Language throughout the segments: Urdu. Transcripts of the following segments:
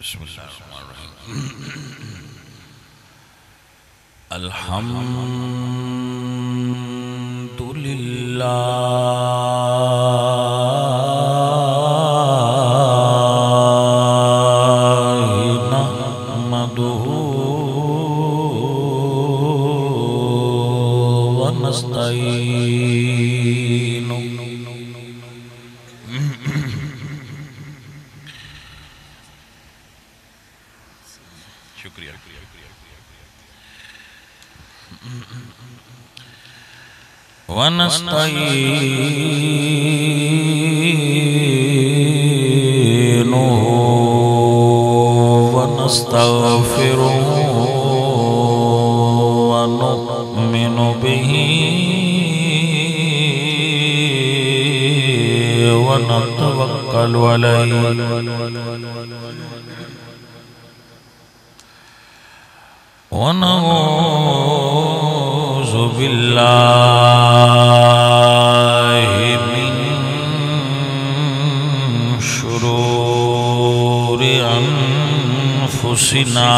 بسم اللہ الرحمن الرحیم الحمد للہ نحمدہ ونستعینہ شکریہ ونستعینہ ونستغفرہ ونؤمن بہ ونتوکل علیہ ونعوذ باللہ من شرور انفسنا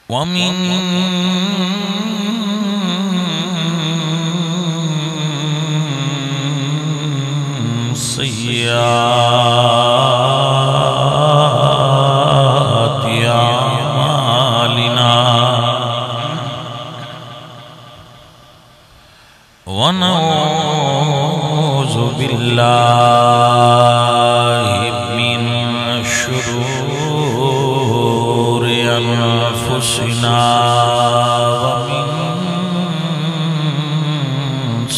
ومن سیئات اعمالنا ونعوذ باللہ من شرور انفسنا ومن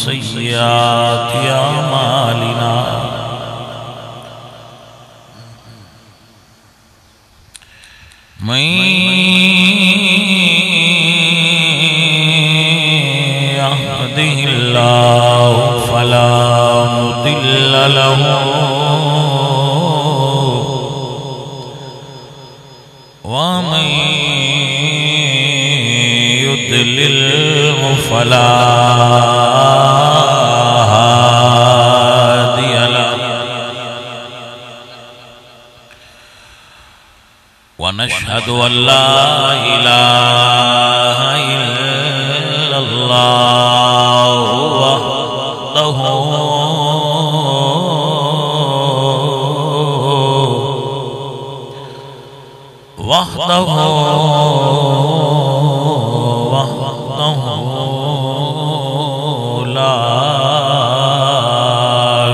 سیئات اعمالنا من يهده الله فلا مضل له ومن يضلل فلا هادي له ونشهد أن لا إله إلا الله وحده لا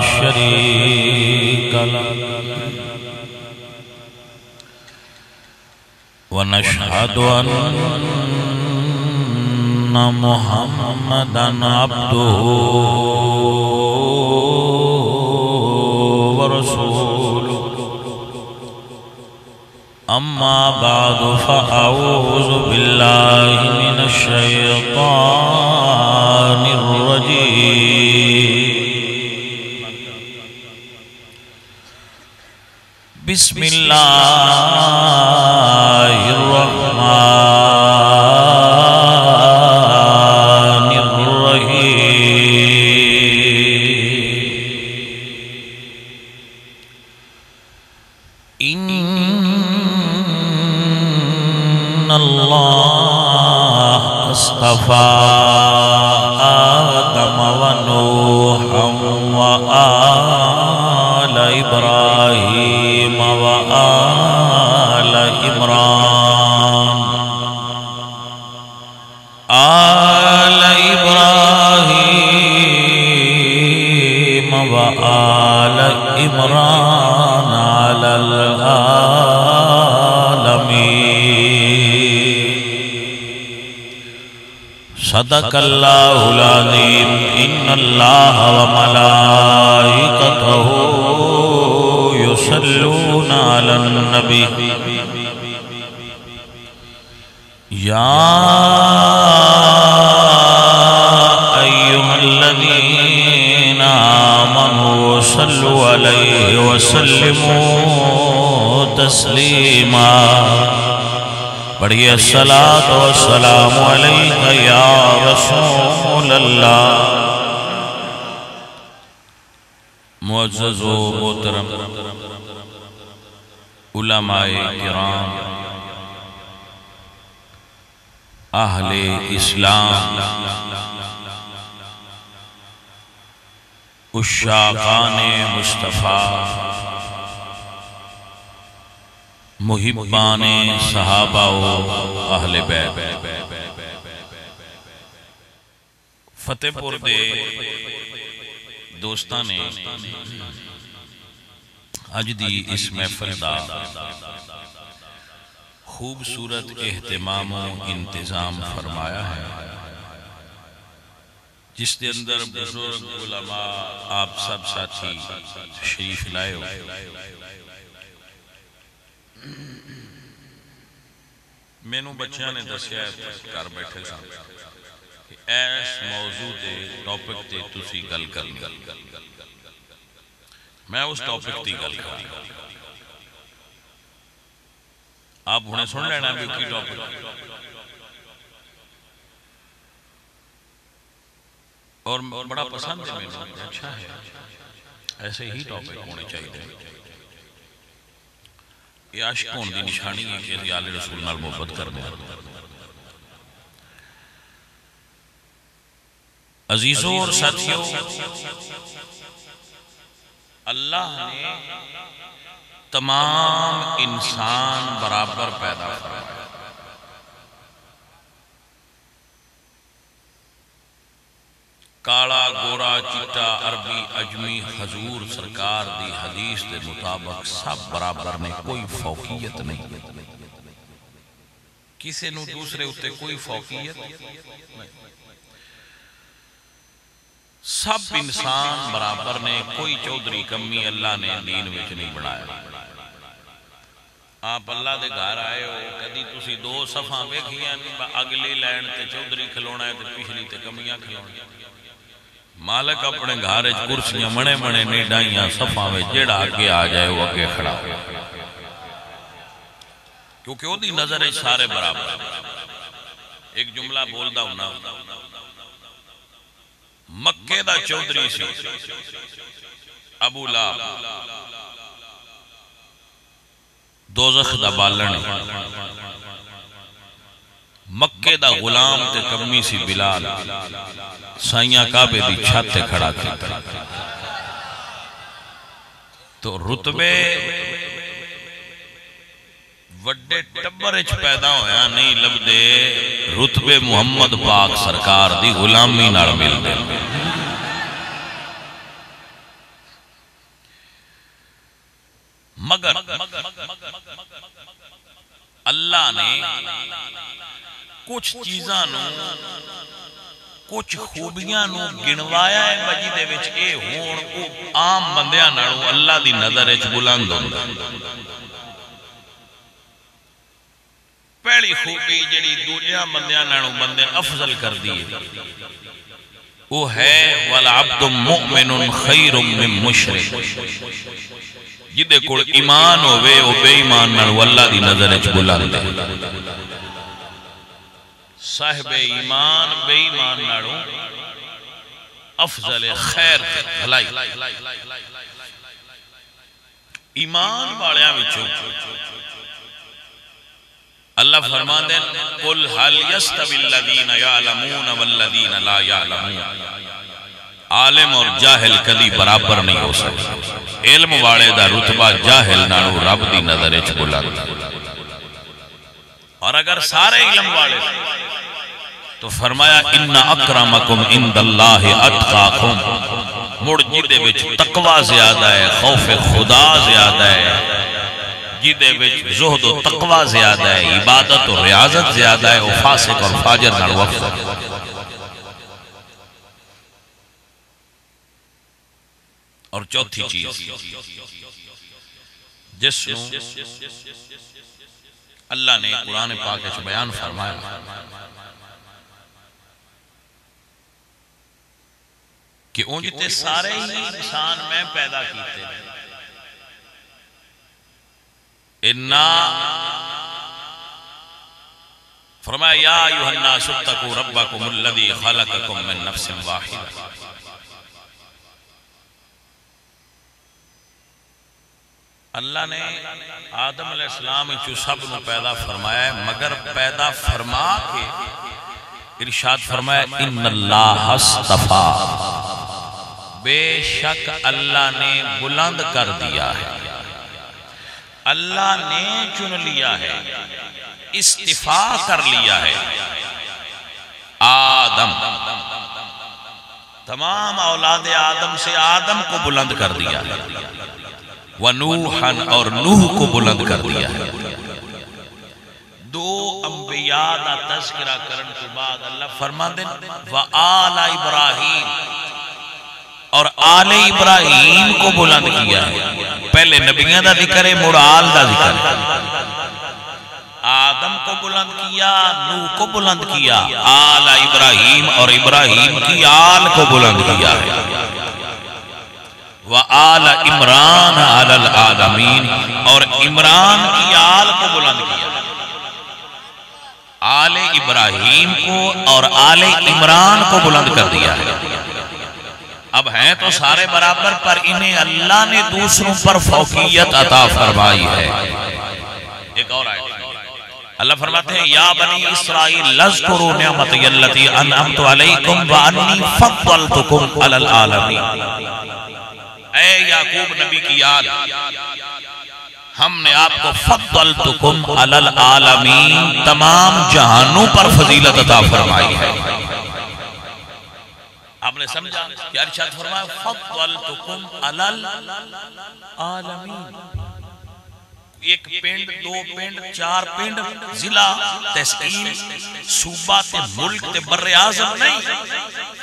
شريك له ونشهد أن محمدًا عبده ورسوله أما بعد فأعوذ بالله من الشيطان الرجيم بسم الله الرحمن الرحيم إن الله اصطفى آدم ونوحا وآل إبراهيم وآل عمران آل إبراهيم وآل عمران على العالمين صدق الله العظيم إن الله وملائكته يصلون على النبي يا أيها الذين آمنوا صلوا عليه وسلموا تسليما پڑھیے الصلاۃ والسلام علیک یا رسول اللہ معزز و محترم علماء کرام، اہل اسلام، عشاقان مصطفیٰ، محبان صحابہ و اہل بیت، فتح پور دے دوستان نے اج دی اس محفل دا خوبصورت اہتمام و انتظام فرمایا ہے، جس دے اندر بزرگ علماء آپ سب ساتھی تشریف لائے ہو۔ مینوں بچیاں نے دسیا کر بیٹھے سن کہ ایس موضوع دے ٹاپک تے تسی گل کرنی، میں اس ٹاپک دی گل کرنی، آپ انہیں سن لینا بھی کی ٹاپک، اور بڑا پسند ہے میں، اچھا ہے، ایسے ہی ٹاپک ہونے چاہیے۔ یہ عاشق ہونے دی نشانی ہے کہ آل رسول نال محبت کرنے۔ عزیزوں اور ساتھیوں، اللہ نے تمام انسان برابر پیدا فرمایا۔ کالا، گورا، چٹا، عربی، اجمی، حضور سرکار دی حدیث دے مطابق سب برابر نے، کوئی فوقیت نہیں، کسی نو دوسرے اتے کوئی فوقیت نہیں، سب انسان برابر نے، کوئی چودھری کمی اللہ نے دین وچ نہیں بنایا۔ آپ اللہ دے گھر آئے ہو، کدی تسی دو صفحاں ویکھیاں اگلی لین تے چودھری کھلونا ہے تے پچھلی تے کمیاں کھلونا۔ مالک اپنے گھر وچ کرسیاں منے منے نہیں ڈائیاں، صفحاں وچ جیڑا اگے آ جائے وہ اگے کھڑا، کیونکہ وہ دی نظر ہے سارے برابر۔ ایک جملہ بولدا ہونا، مکے دا چودھری سی ابو لہب، دوزخ دا بالن، مکے دا غلام تے کمی سی بلال، سائیاں کعبے دی چھت تے کھڑا کیتا۔ تو رتبے وڈے ٹبر اچ پیدا ہویا نہیں لبدے، رتبے محمد پاک سرکار دی غلامی نال مل دے۔ مگر اللہ نے کچھ چیزاں نو، کچھ خوبیاں نو گنوایا ہے بجی دے وچ اے ہون او عام بندیاں نالوں اللہ دی نظر وچ بلند ہوندا۔ پہلی خوبی جڑی دوجیاں بندیاں نالوں بندے افضل کر دی وہ ہے وَالْعَبْدُ مُؤْمِنٌ خَيْرٌ مِّن مُشْرِكٍ، جدے کول ایمان ہوئے وہ بے ایمان نالوں اللہ دی نظر وچ بلند ہے۔ صاحب ایمان بے ایمان نالوں افضل خیر بھلائی۔ ایمان والیاں وچوں اللہ فرمان دے قُلْ هَلْ يَسْتَوِي الَّذِينَ يَعْلَمُونَ وَالَّذِينَ لَا يَعْلَمُونَ، عالم اور جاہل کدی برابر نہیں ہو سکتے، علم والے دا رتبہ جاہل نالوں رب دی نظر وچ بلند۔ اور اگر سارے علم والے تو فرمایا ان اکرمکم عند اللہ اتقاکم، مڑ جدے وچ تقوی زیادہ ہے، خوف خدا زیادہ ہے، جدے وچ زہد و تقوی زیادہ ہے، عبادت و ریاضت زیادہ ہے، وہ فاسق اور فاجر نال افضل۔ اور چوتھی چیز جس نو اللہ نے قرآن پاک وچ بیان فرمایا کہ اونجتے سارے ہی انسان میں پیدا کیتے ہیں، فرمایا یا ایھا الناس اتقوا ربکم الذی خلقکم من نفس واحدہ، اللہ نے آدم علیہ السلام جو سب نو پیدا فرمایا ہے، مگر پیدا فرما کے ارشاد فرمایا ان اللہ اصطفیٰ، بے شک اللہ نے بلند کر دیا ہے، اللہ نے چن لیا ہے، استفاء کر لیا ہے آدم، تمام اولاد آدم سے آدم کو بلند کر دیا ہے، وَنُوحًا اور نوح کو بلند کر دیا ہے۔ دو انبیاء دا تذکرہ کرن کے بعد اللہ فرما دیں وَآلَ ابراہیم، اور آل ابراہیم کو بلند کیا ہے۔ پہلے نبیوں دا ذکر ہے، مڑ آل دا ذکر ہے۔ آدم کو بلند کیا، نوح کو بلند کیا، آل ابراہیم اور ابراہیم کی آل کو بلند کیا ہے۔ وَآلَ عمران عَلَى الْعَالَمِينَ، اور عمران کی آل کو بلند کیا، آل ابراہیم کو اور آل عمران کو بلند کر دیا ہے۔ اب ہیں تو سارے برابر، پر انہیں اللہ نے دوسروں پر فوقیت عطا فرمائی ہے۔ ایک اور آیت اللہ فرماتے ہیں یا بنی اسرائیل اذکروا نعمتی التی انعمت علیکم وانی فضلتکم علی العالمین۔ اے یعقوب نبی کی یاد، ہم نے آپ کو فضلتکم علی العالمین، تمام جہانوں پر فضیلت عطا فرمائی ہے۔ آپ نے سمجھا کہ ارشاد فرمایا فضلتکم علی العالمین، ایک پنڈ، دو پنڈ، چار پنڈ، ضلع، تحصیل، صوبہ تے ملک تے بر اعظم نہیں،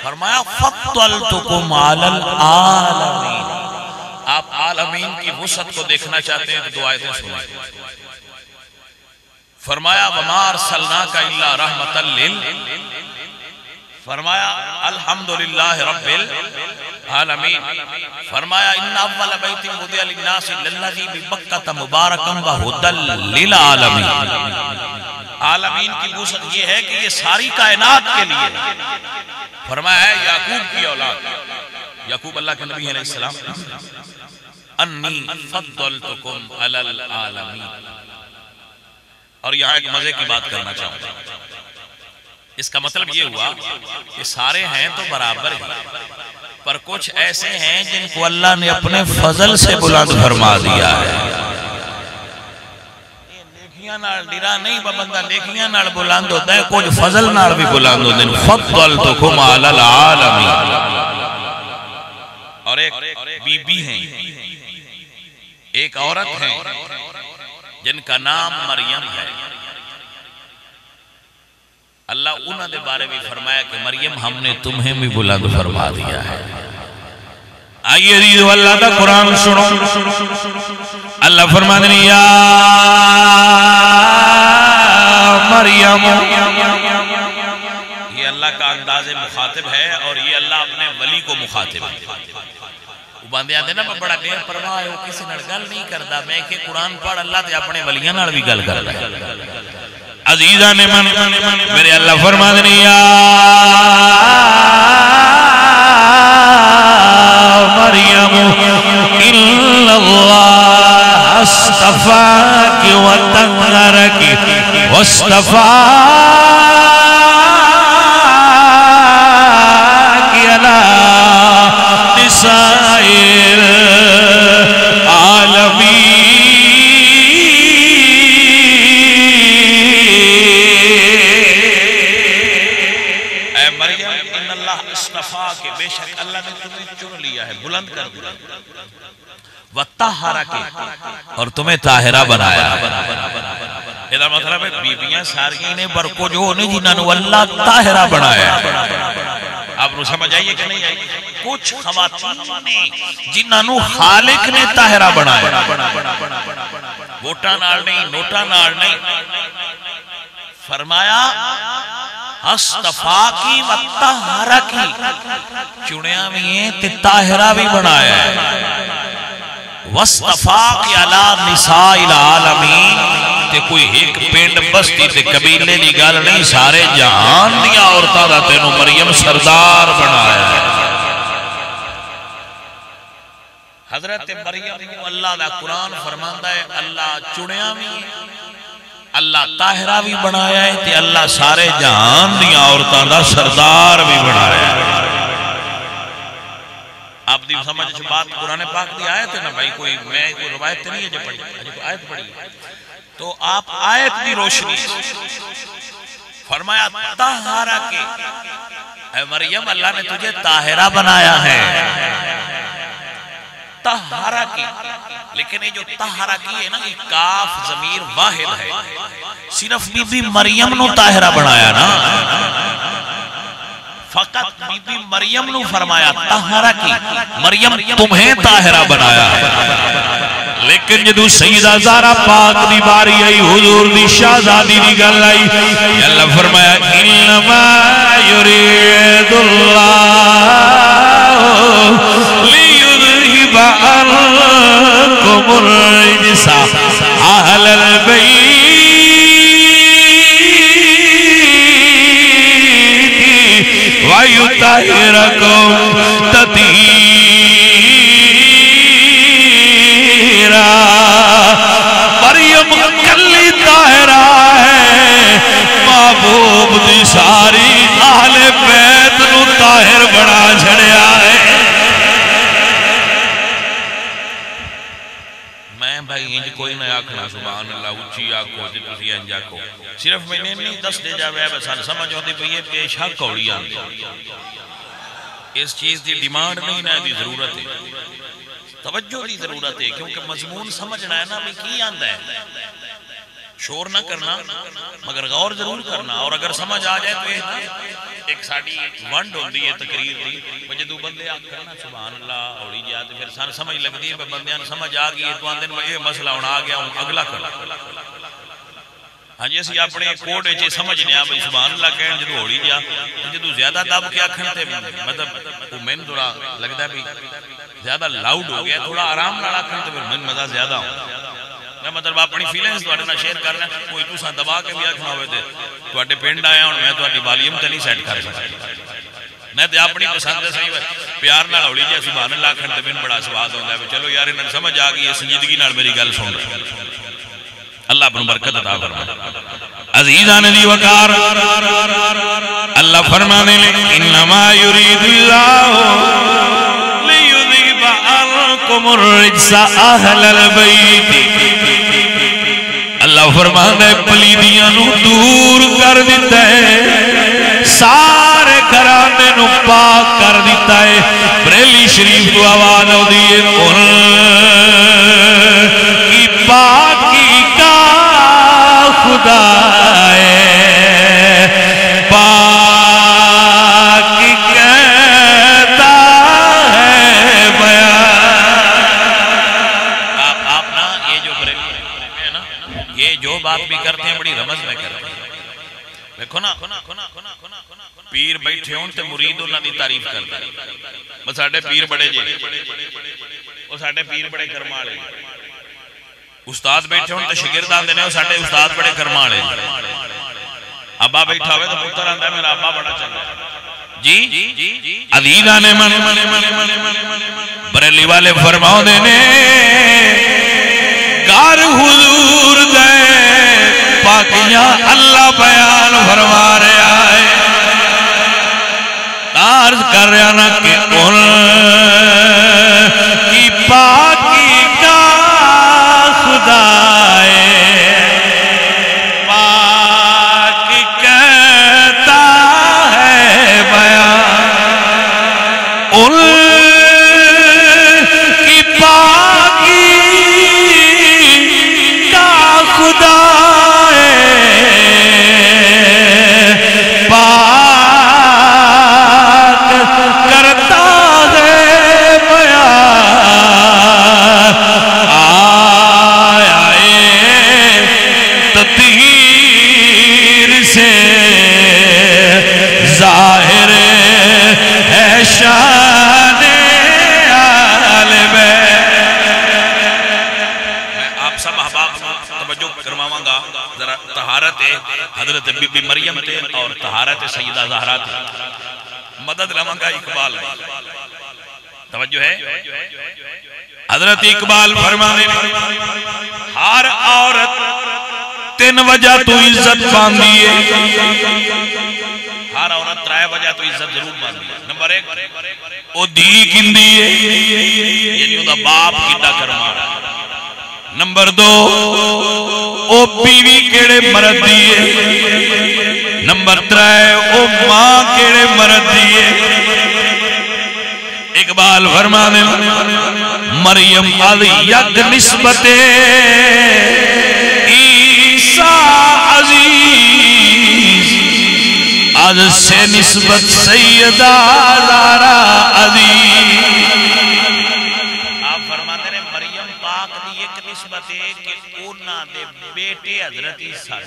فرمایا فضلتکم علی العالمین۔ آپ عالمین کی وسعت کو دیکھنا چاہتے ہیں تو دو آیتیں سنیں۔ فرمایا وما ارسلناک الا رحمۃ للعالمین، فرمایا الحمدللہ رب العالمین، فرمایا ان اول بیت وضع للناس للذی ببکۃ مبارکا وہدی للعالمین۔ عالمین کی وسعت یہ ہے کہ یہ ساری کائنات کے لیے۔ فرمایا ہے یعقوب کی اولاد، یعقوب اللہ کے نبی علیہ السلام، انی فضلتکم علی العالمین۔ اور یہاں ایک مزے کی بات کرنا چاہوں گا، اس کا مطلب یہ ہوا کہ سارے ہیں تو برابر ہیں، پر کچھ ایسے ہیں جن کو اللہ نے اپنے فضل سے بلند فرما دیا ہے۔ نیکیاں نال ڈرا نہیں، بندہ نیکیاں نال بلند ہوتا ہے، کچھ فضل نال بھی بلند ہوتے ہیں۔ فضلتکم علی العالمین۔ اور ایک بی بی ہیں، ایک عورت ہیں جن کا نام مریم ہے۔ اللہ انہوں نے بارے بھی فرمایا کہ مریم ہم نے تمہیں بھی بلند فرما دیا ہے۔ آئیے دیدو اللہ کا قرآن سنو، اللہ فرماتے ہیں یا مریم، یہ اللہ کا انداز مخاطب ہے اور یہ اللہ اپنے ولی کو مخاطب ہے۔ وہ باندھے آتے نا بڑا بے پرواہ ہے، وہ کسی نال گل نہیں کرتا، میں کہ قرآن پڑھ اللہ تے اپنے ولیاں نال بھی گل کرتا ہے۔ عزیزہ نے من میرے اللہ فرما دیں یا مریم ان اللہ اصطفاک وطہرک واصطفاک علی نساء العالمین۔ کہ بے شک اللہ نے تمہیں چن لیا ہے، بلند کر دیا، وَطَّهَّرَكِ اور تمہیں طاہرہ بنایا ہے۔ یہ مطلب ہے بیبیاں ساریاں نے برکو جو نہیں جنہاں نے اللہ طاہرہ بنایا ہے۔ آپ نے سمجھ آئیے کہ نہیں آئیے؟ کچھ خواتین نے جنہاں نے خالق نے طاہرہ بنایا، ووٹا نال نہیں، نوٹا نال نہیں، فرمایا اصطفاکی و طہرکی، چنیا بھی ہیں تے طاہرہ بھی بنایا ہے۔ واصطفاکی علی نساء العالمین، تے کوئی ایک پینڈ بستی تے قبیلے دی گل نہیں، سارے جہان دیا عورتاں دا تینوں مریم سردار بنایا ہے۔ حضرت حضرت مریم کو اللہ دا قرآن فرماندا ہے اللہ چنیا بھی اللہ طاہرہ بھی بنایا ہے تے اللہ سارے جہان دی عورتاں دا سردار بھی بنایا ہے۔ آپ دی سمجھ بات قرآن پاک دی آیت ہے نا بھائی، کوئی میں کوئی روایت نہیں ہے جو پڑھی، کوئی آیت پڑھی تو آپ آیت دی روشنی فرمایا طاہرہ کے، اے مریم اللہ نے تجھے طاہرہ بنایا ہے، طاہرہ کی، لیکن یہ جو طاہرہ کی ہے نا یہ کاف ضمیر واحد ہے، صرف بی بی مریم نو طاہرہ بنایا نا، فقط بی بی مریم نو فرمایا طاہرہ کی، مریم تمہیں طاہرہ بنایا ہے۔ لیکن جدو سیدہ زہرا پاک دی باری آئی حضور دی شہزادی دی گل آئی، اللہ فرمایا انما یرید اللہ لیذہب عنکم الرجس اہل البیت ویطہرکم تطہیرا۔ مریم کلی طاہرہ ہے، محبوب دی ساری اہل بیت نو طاہر بنا چھڑیا ہے۔ میں بھائی انج کوئی نہ آکھنا سبحان اللہ اچھی آکھو جی تسی انج آکھو، صرف میں نے نہیں دس دے جاوے بس سمجھ ہوتی پئی ہے پیش حق کوڑی آندے، اس چیز دی ڈیمانڈ نہیں نہ دی ضرورت ہے، توجہ دی ضرورت ہے، کیونکہ مضمون سمجھنا ہے نا بھی کی آندہ ہے، شور نہ کرنا مگر غور ضرور کرنا، اور اگر سمجھ آ جائے تو ایک ساڑی ونڈ ہوندی ہے تقریر دی، جدو بندے آگ کرنا سبحان اللہ اوڑی جاتے پھر سان سمجھ لگ دی ہے بندیاں سمجھ آ گئی ہے تو آندھن میں یہ مسئلہ ہونا آ گیا ہوں اگلا کرنا۔ ہاں جی اسی اپنے کوڈ ہے سمجھنے آپ سبحان اللہ کہن جدو اوڑی جا جدو زیادہ دب کیا کھنتے مطلب وہ میں تھوڑا لگتا ہے بھی زیادہ لاؤڈ ہو گیا، تھوڑا آرام نہ رکھیں تو پھر من مزہ زیادہ ہوں۔ میں مطلب اپنی فیلنگز تو اٹھنا شیئر کرنا، کوئی تو ساں دبا کے بھی آکھنا ہوئے تھے تو اٹھے پینڈ آیا ہوں میں تو اٹھی والیوم تے نہیں سیٹ کر سکتا، میں تے اپنی پسند سے صحیح پیار نہ ہوڑی جائے سبحان اللہ کھن تے من بڑا سواد ہوتا ہے، چلو یار انہیں سمجھ آ گئی ہے سنجیدگی نال میری گل سن رہا ہے، اللہ اپنی برکت عطا فرمائے۔ عزیزان دی وقار اللہ فرمانے لئے انما یرید اللہ لیذہب عنکم الرجس اہل البیت، اللہ فرمانے پلیدیاں نو دور کر دیتا ہے، سارے گھرانے نو پاک کر دیتا ہے۔ بریلی شریف تو آواز ہو دیئے ان کی پاکی کا خدا ہے، پاکی کہتا ہے بیان۔ آپ نا یہ جو بریلی ہے نا یہ جو بات بھی کرتے ہیں بڑی رمز میں کرتے ہیں، دیکھو نا پیر بیٹھے ہوں تے مرید انہاں دی تعریف کرتے ہیں، بس ساڑھے پیر بڑے جی وہ ساڑھے پیر بڑے کرمالے، استاد بیٹھے ہوں تے شگرد آندے نے وہ ساڑھے استاد بڑے کرمالے، ابا بیٹھا ہوئے تو پتر آندہ ہے میرا ابا بڑا چل رہا ہے جی عزیزان من بریلی والے فرماؤ دینے گار حضور دے پاکیاں اللہ بیان فرما رہا ہے، عرض کر رہا نا کہ ان کی پاکی کا خدا ہے، پاکی کہتا ہے بیان، ان کی پاکی کا خدا حضرت بی بی مریم تے اور طہارت سیدہ زہرا تے مدد لمنگا اقبال میں توجہ ہے حضرت اقبال فرمانے ہر عورت تین وجہ تو عزت باندھی ہے، ہر عورت ترائے وجہ تو عزت ضرور باندھی ہے۔ نمبر ایک او دی کندی ہے، یعنی او دا باپ کدہ کرما رہا ہے۔ نمبر دو او بیوی کیڑے مرد دی ہے۔ نمبر ترائے او ماں کیڑے مرد دی ہے۔ اقبال فرما دے مریم از یک نسبت عیسیٰ عزیز، از سے نسبت سیدہ زہرا عزیز۔ آپ فرماتے ہیں مریم پاک دی ایک نسبت ہے کہ اونا دے بیٹے حضرت عیسیٰ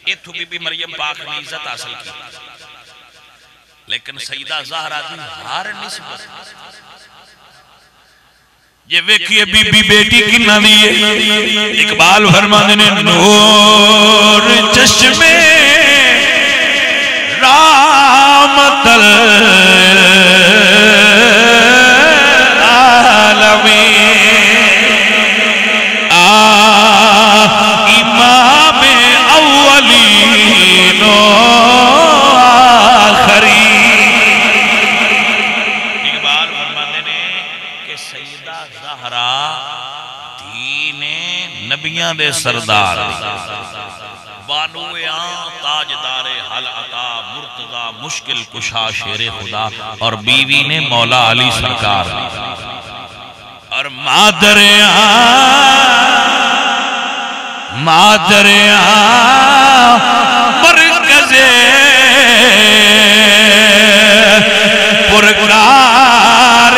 اتھو بھی مریم پاک نے عزت حاصل کی، لیکن سیدہ زہرا دی ہر نسبت یہ ویکھئے بی بی بیٹی کنہ دیئے۔ اقبال فرمانے نے نور چشمے رحمت امام اولین و آخرین۔ اقبال فرماتے ہیں کہ سیدہ زہرا دین نبیاں دے سردار، بانویاں تاجدار حل عطا مرتضی مشکل کشا شیر خدا، اور بیوی نے مولا علی سرکار، اور مادریاں مرکز پرکار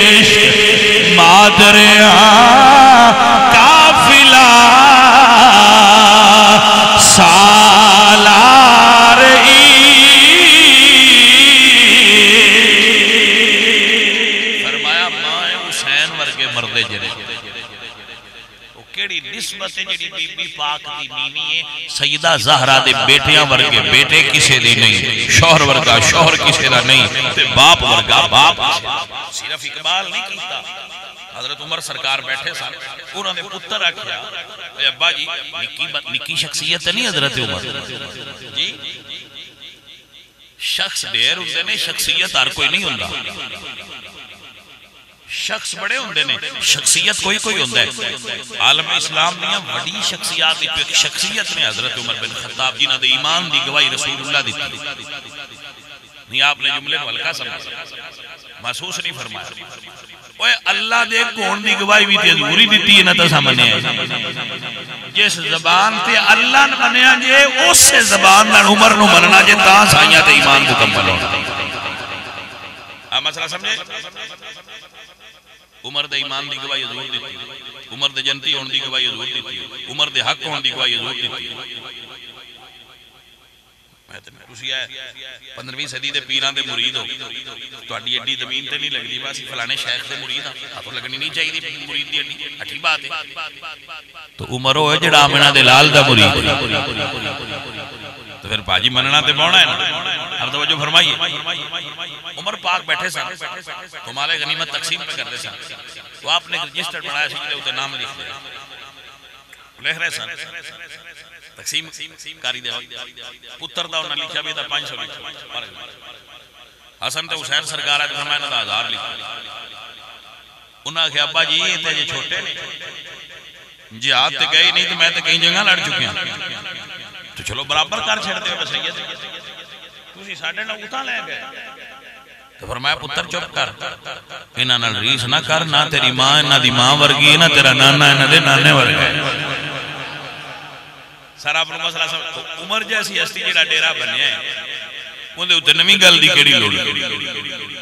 عشق، مادریاں قافلہ سالار فرمایا ماں حسین ورگے مردے جرے وہ کیڑی نسبت ہے جڑی بی بی پاک دی مینی ہے۔ سیدہ زہرا دے بیٹیاں ورگے بیٹے کسے دی نہیں، شوہر ورگا شوہر کسے دا نہیں، تے باپ ورگا باپ صرف اقبال نہیں کیتا۔ حضرت عمر سرکار بیٹھے سن، انہوں نے پتر رکھیا ابا جی نکی شخصیت نہیں حضرت عمر جی، شخص دیر ہوندے نے، شخصیت ہر کوئی نہیں ہوندہ، شخص بڑے ہوندے نے، شخصیت کوئی کوئی ہوندہ ہے۔ عالم اسلام دیا وڈی شخصیات دی ایک شخصیت نے حضرت عمر بن خطاب جنہاں دے ایمان دی گواہی رسول اللہ دیتی نہیں۔ آپ نے جملے کو ہلکا سمجھا، محسوس نہیں فرمایا۔ اوہ اللہ دے کون دی گواہی بھی تے حضوری دیتی ہے نہ تا سامنے ہے، جس زبان تے اللہ نے منیا جے اس سے زبان نہ عمر نو مننا جے تاں سائیاں تے ایمان مکمل ہونا۔ آپ مسئلہ سمجھے؟ عمر دے ایمان دی گواہی حضور دیتی، عمر دے جنتی ہون دی گواہی حضور دیتی، عمر دے حق ہون دی گواہی حضور دیتی۔ تسی ہے 15ویں صدی دے پیران دے مرید ہو، تو اڈی اڈی زمین تے نہیں لگدی، بس فلانے شیخ دے مرید ہاں تو لگنی نہیں چاہیے دی مرید دی اڈی اٹھی بات ہے۔ تو عمر ہوئے جڑا آمنہ دے لال دا مرید، تو پھر پاجی مننا تے بونا ہے نا۔ اب توجہ فرمائیے، عمر پاک بیٹھے سن تو مال غنیمت تقسیم پہ کرتے سن، تو آپ نے رجسٹر بنایا سکتے ہوتے نام لکھ رہے سن تقسیم کاری دے وقت پتر دا انہاں لکھا بھی دا 500 لکھا، حسن تے حسین سرکار آج فرمائے نا دا 1000 لکھا۔ انہاں کہ ابا جی یہ تے جے چھوٹے جہاد تے گئی نہیں تو میں تے کہیں جگہ لڑ چکے ہیں، تو چلو برابر کر چھڑ دے بسیت، تسی ساڑھے نہ اتاں لے گئے۔ تو فرمایا پتر چپ کر، انہاں نال ریس نہ کر، نہ تیری ماں انہاں دی ماں ورگی، نہ تیرا نانا انہاں دے نانے ورگے۔ سر آپ نے مسئلہ سمجھ، عمر جیسی ہستی جڑا ڈیرا بنیا ہے وہ دے اتنے نمی گل دی کیڑی لوڑ ہے،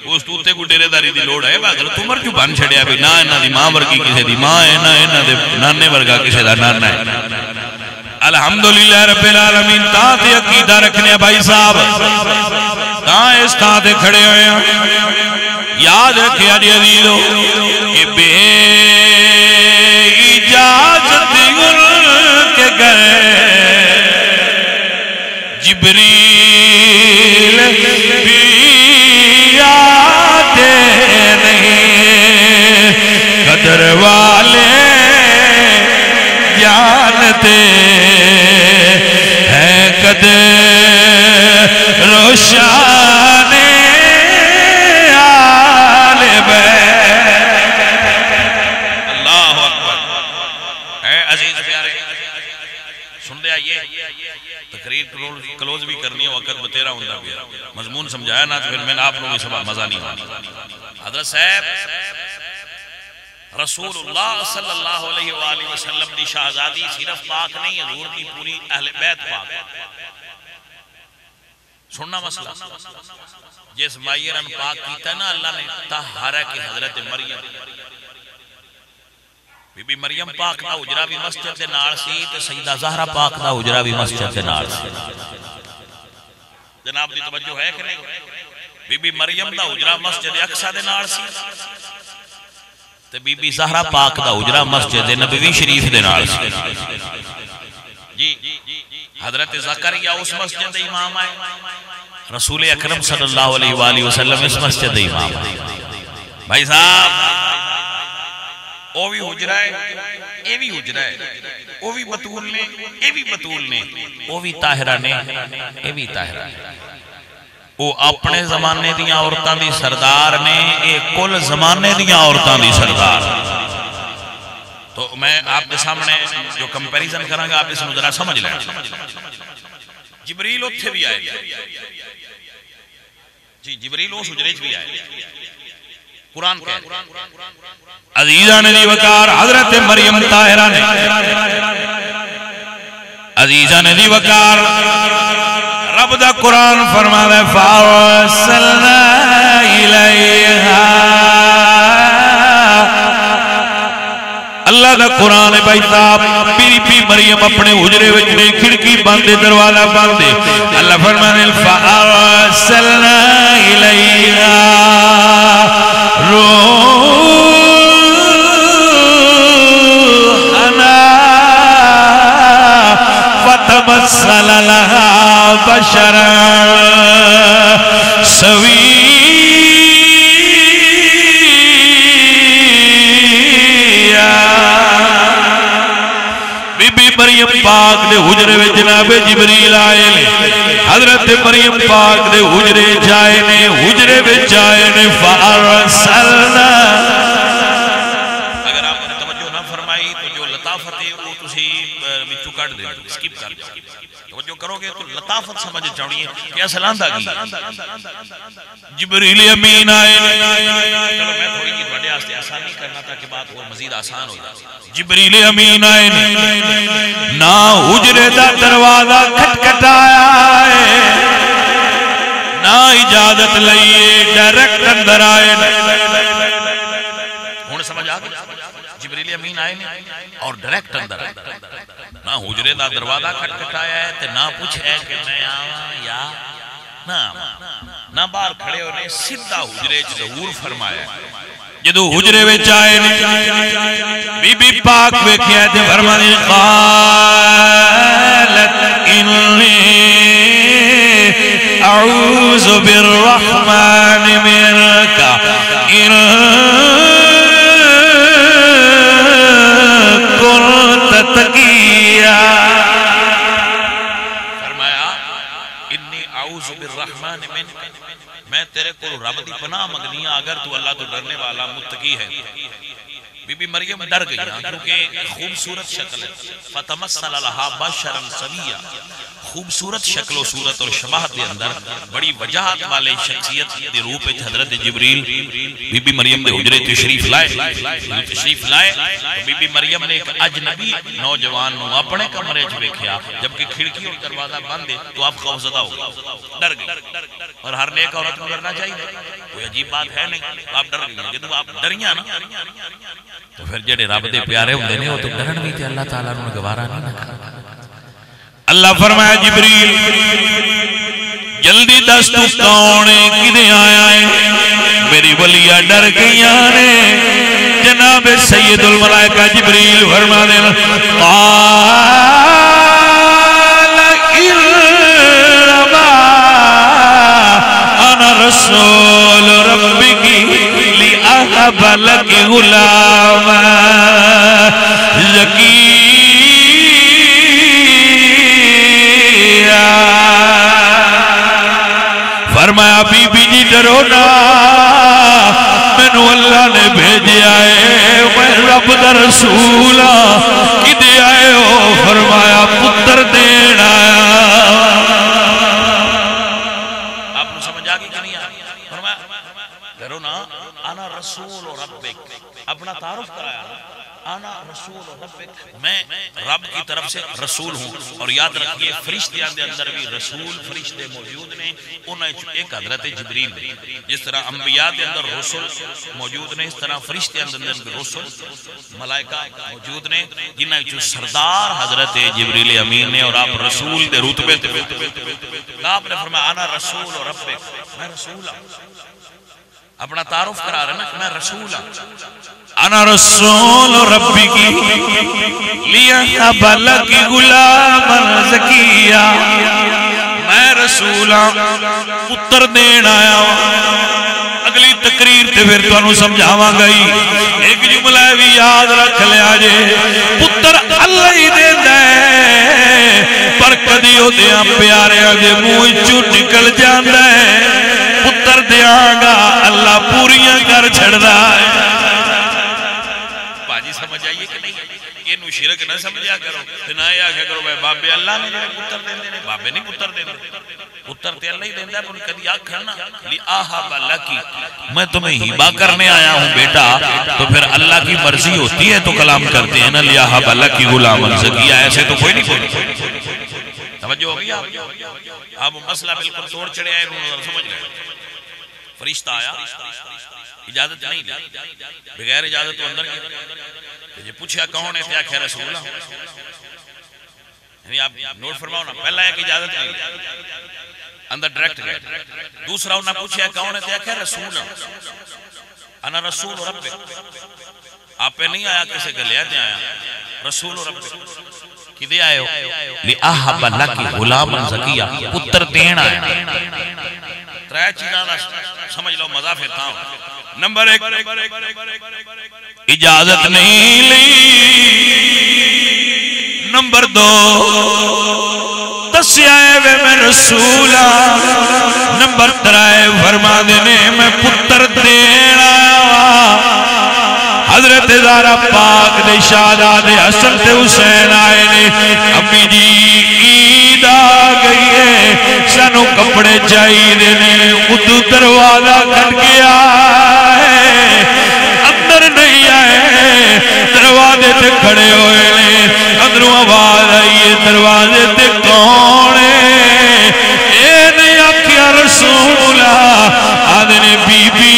اس تو اتنے کو ڈیرے داری دی لوڑ ہے، باگر تو عمر کیوں بن چھڑیا بھی نہ انہاں دی ماں ورگی کسے دی ماں ہے، نہ انہاں دے نانے ورگا کسے دا نانا ہے۔ الحمدللہ رب العالمین تاں تے عقیدہ رکھنے بھائی صاحب، تاں اس تاں تے کھڑے ہوئے ہیں، یاد رکھے آجی عزیزو کہ بے اجازت گل کے گئے جبریل بھی ادھر والے جانتے ہیں قدر روشان آل بیت. اللہ اکبر. اے عزیز پیارے سن لیا، یہ تقریر کلوز بھی کرنی ہے، وقت بتیرا ہوندہ بھی مضمون سمجھایا نا تو پھر میں نے آپ لوگوں کی سبا مزہ نہیں ہونا. حضرت صاحب رسول اللہ صلی اللہ علیہ وآلہ وسلم دی شہزادی صرف پاک نہیں، حضور دی پوری اہل بیت پاک. سننا مسئلہ جس مائیرن پاک کیتا ہے نا اللہ نے طہارہ کی حضرت مریم، بی بی مریم پاک دا حجرہ بھی مسجد دے نال سی تے سیدہ زہرہ پاک دا حجرہ بھی مسجد دے نال سی. جناب دی توجہ ہے کہ نہیں؟ بی بی مریم دا حجرہ مسجد اقصی دے نال سی تے بی بی زہرہ پاک دا حجرہ مسجد نبوی شریف دے نال سی. جی حضرت زکریا اس مسجد دے امام آئے، رسول اکرم صلی اللہ علیہ وآلہ وسلم اس مسجد دے امام آئے. بھائی صاحب او بھی حجرہ ہے، اے بھی حجرہ ہے، او بھی بطول نے، اے بھی بطول نے، او بھی طاہرہ نے، اے بھی طاہرہ نے. وہ اپنے زمانے دیاں عورتاں دی سردار نے، ایک کل زمانے دیاں عورتاں دی سردار. تو میں آپ کے سامنے جو کمپیریزن کروں گا آپ اس مدرہ سمجھ لیں. جبریل اتھے بھی آئے، جی جبریل اس حجریج بھی آئے. قرآن کہہ عزیزان دی وقار حضرت مریم طاہرہ نے، عزیزان دی وقار رب دا قرآن فرما دے فَأَرْسَلْنَا إِلَيْهَا. اللہ دا قرآن بھائی صاحب بی بی مریم اپنے حجرے وچنے کھڑکی باندے دروازہ باندے اللہ فرمانے فَأَرْسَلْنَا إِلَيْهَا روحنا فتمثل لها بشرا سویا. بی بی مریم پاک دے حجرے میں جناب جبریل آئے لے، حضرت مریم پاک دے حجرے جائے نے، حجرے میں جائے نے فَأَرْسَلْنَا. اگر آپ نے توجہ نہ فرمائی تو جو لطافت ہے وہ تسی بچو کٹ دے سکیپ کر جاؤ. توجہ کرو گے تو لطافت سمجھ چاہیے کہ اصل آندھا کی جبریل امین آئے. چلو میں تھوڑی کی بڑے آستے آسانی کرنا تھا کہ بات اور مزید آسان ہو جائے. جبریل امین آئے نہ حجرے دا دروازہ کھٹکھٹایا ہے، نہ اجازت لئیے ڈائریکٹ اندر آئے. ہون سمجھ آگے جبریل امین آئے اور ڈائریکٹ اندر آئے. نہ حجرے دا دروازہ کھٹکھٹایا ہے تے نہ پوچھے کہ میں آواں یا نہ باہر کھڑے ہونے سیدھا حجرے ظہور فرمایا. جدو حجرے میں چاہے بی بی پاک ویکھیا تے فرمانے قالت انی اعوذ بالرحمن منک ان کنت تقیا. فرمایا انی اعوذ بالرحمن منک، میں تیرے کو رب دی پناہ مگنی اگر تو اللہ تو ڈرنے والا متقی ہے. بی بی مریم ڈر گئی کیونکہ خوبصورت شکل ہے. فتمثل لها بشرا سویا، خوبصورت شکل و صورت اور شباہت دے اندر بڑی وجاہت والے شخصیت دے روپ حضرت جبریل بی بی مریم دے حجرے تشریف لائے. بی بی مریم نے ایک اجنبی نوجوان نو اپنے کمرے چ ویکھیا، جبکہ کھڑکی اور دروازہ بند ہے تو آپ خوفزدہ ہو گئے، ڈر گئے. اور ہر نیک عورت کو ڈرنا چاہیے، کوئی عجیب بات ہے نہیں. آپ ڈر گئے، جب آپ ڈریاں نا تو پھر جڑے رب دے پیارے ہوندے نے وہ تو ڈرن بھی تے اللہ تعالیٰ نے گوارا نہیں رکھا. اللہ فرمایا جبریل جلدی دس تو کون ہے، کدے آیا ہے؟ میری ولیہ ڈر گئیاں نے. جناب سید الملائکہ جبریل فرمانے قال انما انا رسول ربک لأہب لِيَهَبَ لَكِ غُلَامًا زَكِيًّا فرمایا بی بی جی ڈرو نا، مینوں اللہ نے بھیجیا ہے، میں رب دا رسول ہاں، کدے آئے ہو؟ فرمایا پتر دین آیا۔ آپ کو سمجھ آگئی کہ نہیں آگئی؟ فرمایا ڈرو نا، انا رسول ربک، اپنا تعارف کرایا، انا رسول ربک، میں رب کی طرف سے رسول ہوں۔ اور یاد رکھیے فرشتیاں دے اندر بھی رسول فرشتے موجود نے، انہیں ایک حضرت جبریل، جس طرح انبیاء دے اندر رسول موجود نے، اس طرح فرشتیاں دے اندر بھی رسول ملائکہ موجود نے، جنہیں سردار حضرت جبریل امین نے، اور آپ رسول دے رتبے تے آپ نے فرمایا انا رسول ربک، میں رسول ہوں، اپنا تعارف کرا رہے نا کہ میں رسول ہوں۔ انا رسول ربک لیہب لک غلاما زکیا، میں رسول پتر دین آیا ہوں۔ اگلی تقریر تے پھر تانوں سمجھاواں گئی، ایک جملہ بھی یاد رکھ لیا جے، پتر اللہ ہی دیندا ہے، پر کدی اودیاں پیاریاں دے منہ چوں نکل جاندا ہے، پتر دیاں گا اللہ پوریاں کر چھڑدا ہے۔ سمجھ آئیے کہ نہیں؟ یہ نو شرک نہ سمجھا کرو، نہ آیا کرو بابے اللہ نے جنہیں پتر دین دے، بابے نہیں پتر دین دے، پتر تے اللہ ہی دین دے۔ ان کدی آکھا نا لِآہَبَ لَكِ، میں تمہیں ہبا کرنے آیا ہوں بیٹا، تو پھر اللہ کی مرضی ہوتی ہے تو کلام کرتے ہیں نا، لِآہَبَ لَكِ غُلَامًا زَكِيًّا، ایسے تو کوئی نہیں بولتا۔ توجہ ہو گئی آپ مسئلہ بالکل توڑ چڑھے آئے، سمجھ گئے؟ فرشتہ آیا، اجازت نہیں لی، بغیر اجازت تو اندر کی، یہ پوچھا کون ہے؟ کیا کہ رسول اللہ، یعنی آپ نوٹ فرماؤ نا، پہلا ہے کہ اجازت نہیں لی، اندر ڈائریکٹ گئے۔ دوسرا انہوں نے پوچھا کون ہے؟ کیا کہ رسول اللہ، انا رسول ربک، آپ پہ نہیں آیا کسے گلیا تے آیا، رسول ربک کدے آئے ہو؟ لِآہَبَ لَكِ غُلَامًا زَكِيًّا، پتر دین آیا۔ ترائے چیزاں سمجھ لو، مزہ پھر تھا۔ نمبر ایک، اجازت نہیں لی۔ نمبر دو، دسیائے وے میں رسولہ۔ نمبر ترائے، فرما دینے میں پتر دین آیا۔ حضرت زہرا پاک دے شہزادے حسن تے حسین آئے نے، امی جی عید آ گئی ہے، سانو کپڑے چاہیے نے، ادھو دروازہ کھٹ گیا ہے، اندر نہیں آئے، دروازے تے کھڑے ہوئے نے، اندروں آواز آئیے دروازے تے کون ہے؟ اے نہیں آکھیا رسولہ، آدھنے بی بی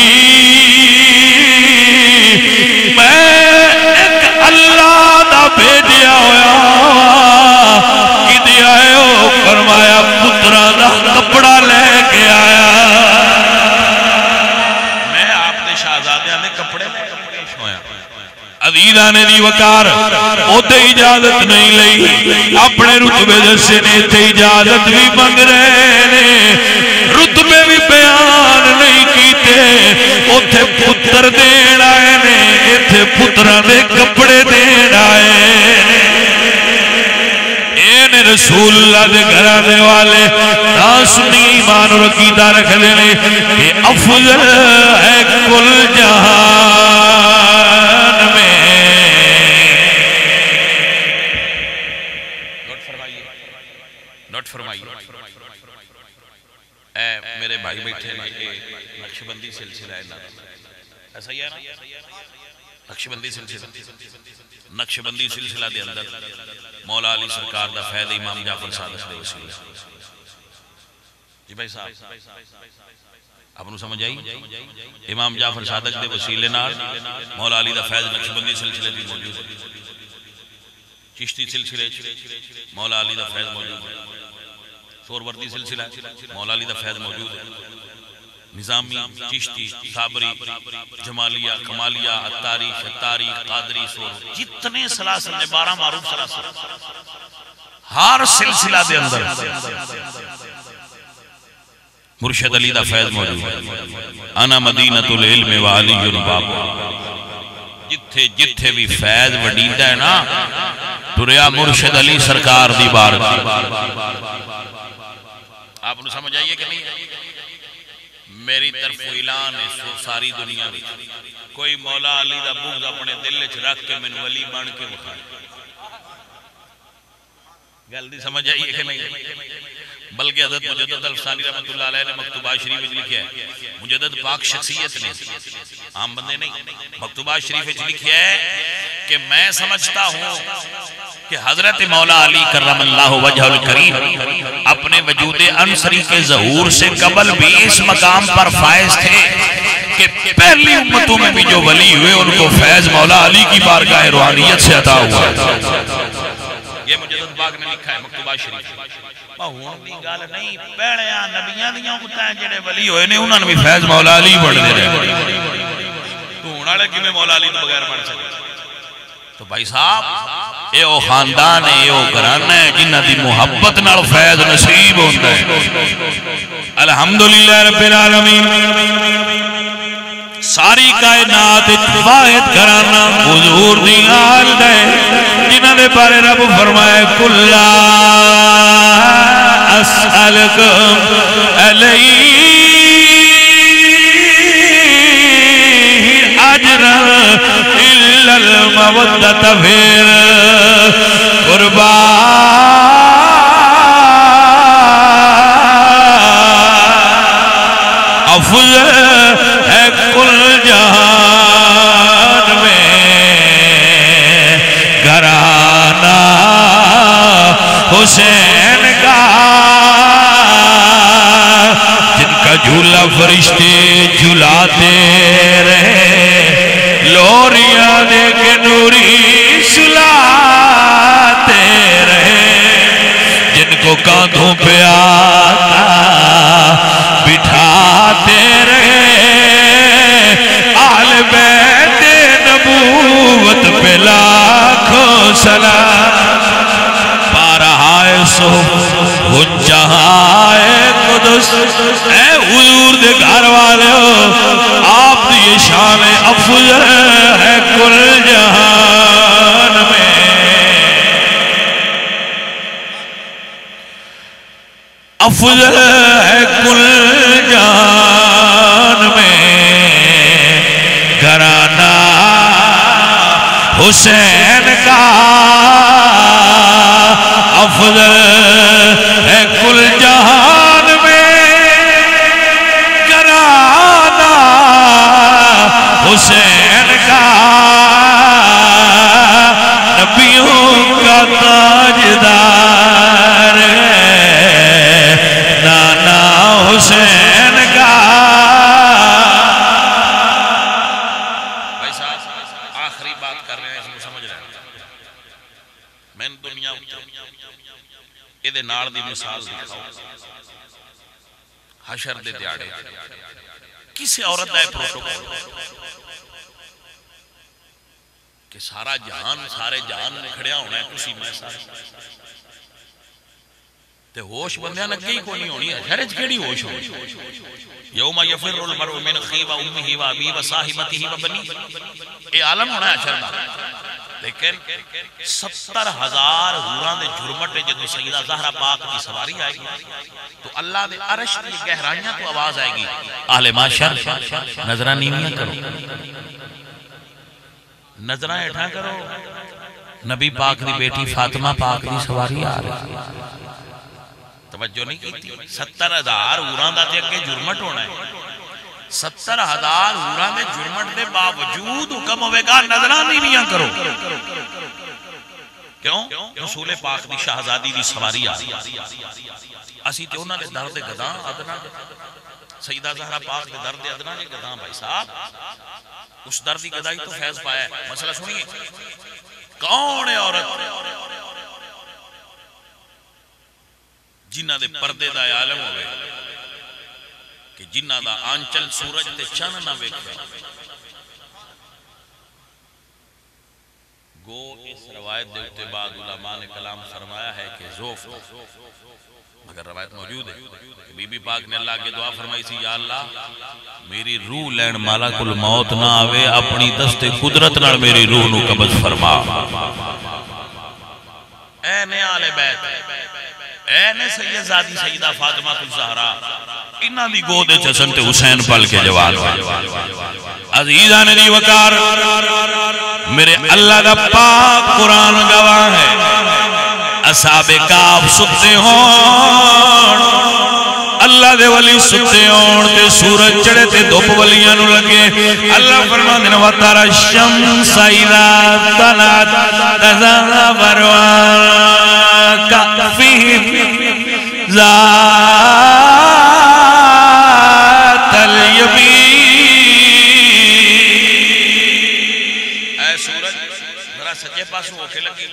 اللہ دا بھیجیا ہویا، کدی آئے ہو؟ فرمایا پترا دا کپڑا لے کے آیا۔ میں آپ نے شہزادے نے کپڑے لے پیش ہویا۔ عزیزہ نے دی وقار اوتے اجازت نہیں لئی، اپنے رتبے دسے نے تے اجازت بھی منگ رہے نے، رتبے بھی بیان نہیں کیتے، اوتے پتر دین آئے نے، ایتھے پترہ دے کپڑے دین آئے نے۔ این رسول اللہ دے گھرانے والے ناسنی ایمان اور عقیدہ رکھ دینے کہ افضل ہے کل جہان میں۔ نوٹ فرمائیے، اے میرے بھائی بیٹھے ہیں، نقشبندی سلسلہ ہے نا، ایسا ہی ہے نا؟ نقشبندی سلسلہ دے اندر مولا علی سرکار دا فیض امام جعفر صادق دے وسیلے۔ جی بھائی صاحب آپ نے سمجھ آئی؟ امام جعفر صادق دے وسیلے نال مولا علی دا فیض نقشبندی سلسلے بھی موجود ہے، چشتی سلسلے مولا علی دا فیض موجود ہے، سوروردی سلسلہ مولا علی دا فیض موجود ہے، نظامی، چشتی، صابری، جمالیہ، کمالیہ، اتاری، شتاری، قادری، سور، جتنے سلاسل نے 12 معروف سلاسل، ہر سلسلہ دے اندر مرشد علی دا فیض موجود ہے۔ انا مدینۃ العلم و علی باب جتھے جتھے بھی فیض وڈیندا ہے نا تریا مرشد علی سرکار دی بارگاہ آپ نے سمجھ آئیے کہ نہیں میری طرف اعلان ہے ساری دنیا میں کوئی مولا علی دا بغض اپنے دل وچ رکھ کے مینوں ولی بن کے بخائے گل دی سمجھ آئیے کہ نہیں بلکہ حضرت مجدد الفسانی رحمت اللہ علیہ نے مکتوبات شریف میں لکھا ہے مجدد پاک شخصیت نے عام بندے نہیں مکتوبات شریف میں لکھا ہے کہ میں سمجھتا ہوں کہ حضرت مولا علی کرم اللہ وجہ الکریم اپنے وجود انصری کے ظہور سے قبل بھی اس مقام پر فائز تھے کہ پہلی امتوں میں بھی جو ولی ہوئے ان کو فیض مولا علی کی بارگاہ روحانیت سے عطا ہوا یہ مجدد پاک نے لکھا ہے مکتوبات شریف ہون دی گل نہیں پہلے نبیاں دیاں امتاں جڑے ولی ہوئے نے انہاں نے بھی فیض مولا علی بن دے رہے تو ہن والے کیویں مولا علی تو بغیر بن سکتے تو بھائی صاحب اے او خاندان ہے اے او گھرانہ ہے جنہاں دی محبت نال فیض نصیب ہوندا ہے الحمدللہ رب العالمین ساری کائنات واحد گھرانہ حضور دی آل دے جنہاں دے بارے رب فرمائے کلا اسألکم علیہ اجرا الا المودۃ پھر قربا افضل ہے کل جہان میں گھرانہ حسین کا جن کا جھولا فرشتے جھلاتے رہے لوریاں دے کے نوری سلاتے رہے جن کو کاندھوں پہ آتا بٹھاتے رہے آل بیت نبوت پہ لاکھوں سلام پارہائے صحب جہائے قدس اے حضور دے گھر والے ہو آپ دی شان افضل ہے کل جہان میں افضل ہے کل جہان میں گھرانہ حسین کا افضل ہے کل جہان میں گھرانہ حسین کا نبیوں کا تاجدار ہے نانا حسین کا بھائی صاحب آخری بات کر رہے ہیں اس کو سمجھ رہے ہیں میں دنیا ادھے نال دی مثال دکھاؤ حشر دے دیاڑے کسی عورت ہے پروٹوکول کہ سارا جہان سارے جہان نے کھڑیا ہونا ہے کسی میں سارے تے ہوش بندیاں نہ کئی کو نہیں ہونی ہے حشر کیڑی ہوش ہونی یوم یفر المرء من اخیہ و امہ و ابیہ و صاحبتہ و بنیہ اے عالم ہونا ہے حشر دا لیکن 70,000 حوران دے جرمٹ جدو سیدہ زہرہ پاک کی سواری آئے گی تو اللہ دے عرش کی گہرائیاں تو آواز آئے گی اہل معاشر نظرہ نیمیاں کرو نظرہ اٹھا کرو نبی پاک دی بیٹی فاطمہ پاک دی سواری آ رہی توجہ نہیں کی تھی 70,000 حوران دا تے اگے جرمٹ ہونا ہے 70,000 حوران دے جرمٹ دے باوجود حکم ہوئے گا نظرہ نیمیاں کرو کیوں؟ رسول پاک دی شہزادی دی سواری آ رہی اسی تے انہاں دے درد گداں ادنا سیدہ زہرہ پاک دے درد ادنا دے گداں بھائی صاحب اس درد دی گدائی تو فیض پایا ہے مسئلہ سنیے کون ہے عورت جنہ دے پردے دا عالم ہوئے کہ جنہ دا آنچل سورج تے چن نہ ویکھے گو اس روایت دیتے بعد علماء نے کلام فرمایا ہے کہ زوف، مگر روایت موجود ہے کہ بی بی پاک نے اللہ کے دعا فرمائی سی، یا اللہ میری روح لین ملک الموت نہ آوے، اپنی دست قدرت نال میری روح نو قبض فرما۔ اے نے آل بیت، اے نے سید زادی سیدہ فاطمہ الزہرا، انہاں دی گود وچ حسن تے حسین پل کے جوان عزیزان دی وقار، میرے اللہ دا پاک قرآن گواہ ہے، اصحاب کہف ستے ہون، اللہ دے ولی ستے ہون تے سورج چڑھے تے دھوپ ولیاں نو لگے، اللہ فرماندے نے وَتَرَى الشَّمْسَ إِذَا طَلَعَتْ تَزَاوَرُ عَن كَهْفِهِمْ ذَاتَ الْيَمِينِ۔ اے سورج ذرا سچے پاسوں ہو کے لگی،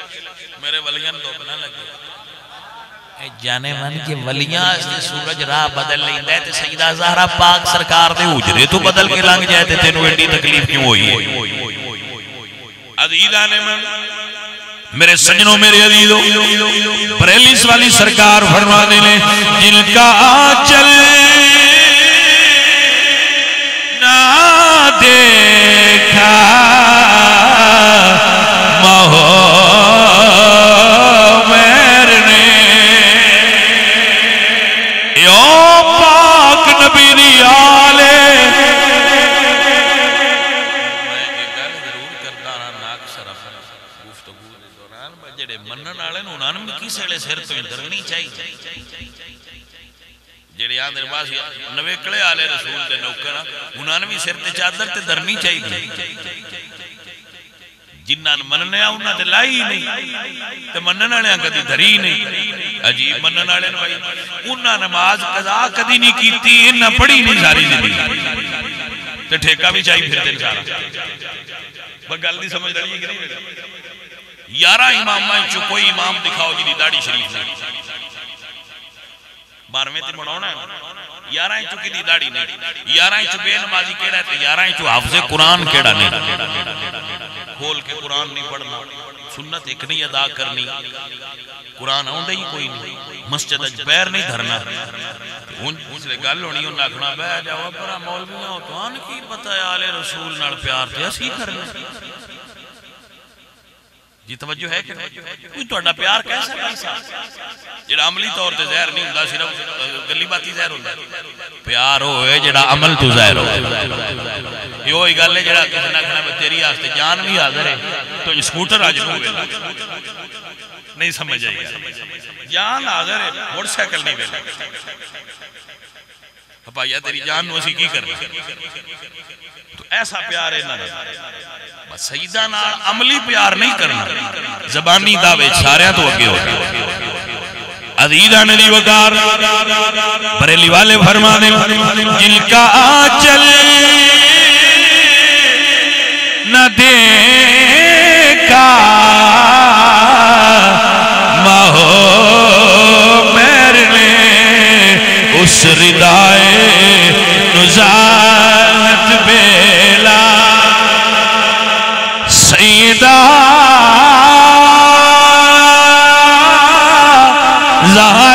میرے ولیاں دھوپ نہ لگے۔ جانے من کے ولیاں سورج راہ بدل لیندہ ہے تے سیدہ زہرا پاک سرکار دے اجرے تو بدل کے لنگ جائے تے تینوں ایڈی تکلیف کیوں ہوئی ہے؟ عزیزان من، میرے سجنوں میرے عزیزوں، بریلی والی سرکار فرما دینے، جن کا آنچل نہ دیکھا مہو جڑے آندر باس نویکڑے آلے رسول دے نوکرہ انہاں نے بھی سر تے چادر تے درنی چاہیے، جنہاں مننے انہاں تے لائی نہیں تے مننے آلے کدی دھری نہیں۔ عجیب مننے آلے نوائی انہاں نماز قضا کدی نہیں کیتی، انہاں پڑھی نہیں ساری زندگی تے ٹھیکہ بھی چاہیے پھر دن سارا۔ بگل نہیں سمجھ رہی ہے کہ نہیں؟ 11 امام چو کوئی امام دکھاؤ جی دی داڑھی شریف نہیں، 12ویں تے مڑاؤنا ہے، 11 انچو کی دی داڑھی نہیں، 11 انچو بے نمازی کیڑا ہے تے 11 انچو حافظ قرآن کیڑا نہیں، کھول کے قرآن نہیں پڑھنا، سنت ایک نہیں ادا کرنی، قرآن آؤں ہی کوئی نہیں، مسجد پیر نہیں دھرنا۔ اس لئے گل ہونی انہوں نے آکھنا بے جاؤ پرا مولویاں ہو تو آن کی پتہ ہے آلے رسول نال پیار تے اسی کرنا۔ جی توجہ ہے کہ کوئی تو اڈا پیار کیسا کیسا جڑا عملی طور تے زہر نہیں ہوندہ، صرف گلی باتی زہر ہوندہ، پیار ہوئے جڑا عمل تو زہر ہوئے۔ یہ ہوئی گل ہے جڑا کسی نہ کہنا تیری آستے جان بھی حاضر ہے تو سکوٹر آج نہ ہوئے نہیں سمجھ جائے گا، جان حاضر ہے موٹر سائیکل نہیں ویلے پایا تیری جان نو اسی کی کرنا، تو ایسا پیار ہے نہ بس سیدہ نال عملی پیار نہیں کرنا، زبانی دعوے سارے تو اگے ہو گئے۔ عزیزان دی وقار، بریلی والے فرما دیں، جن کا آنچل نہ دیکھا مہو میرے اس ردائے نزاعت بیلا سیدہ زہرا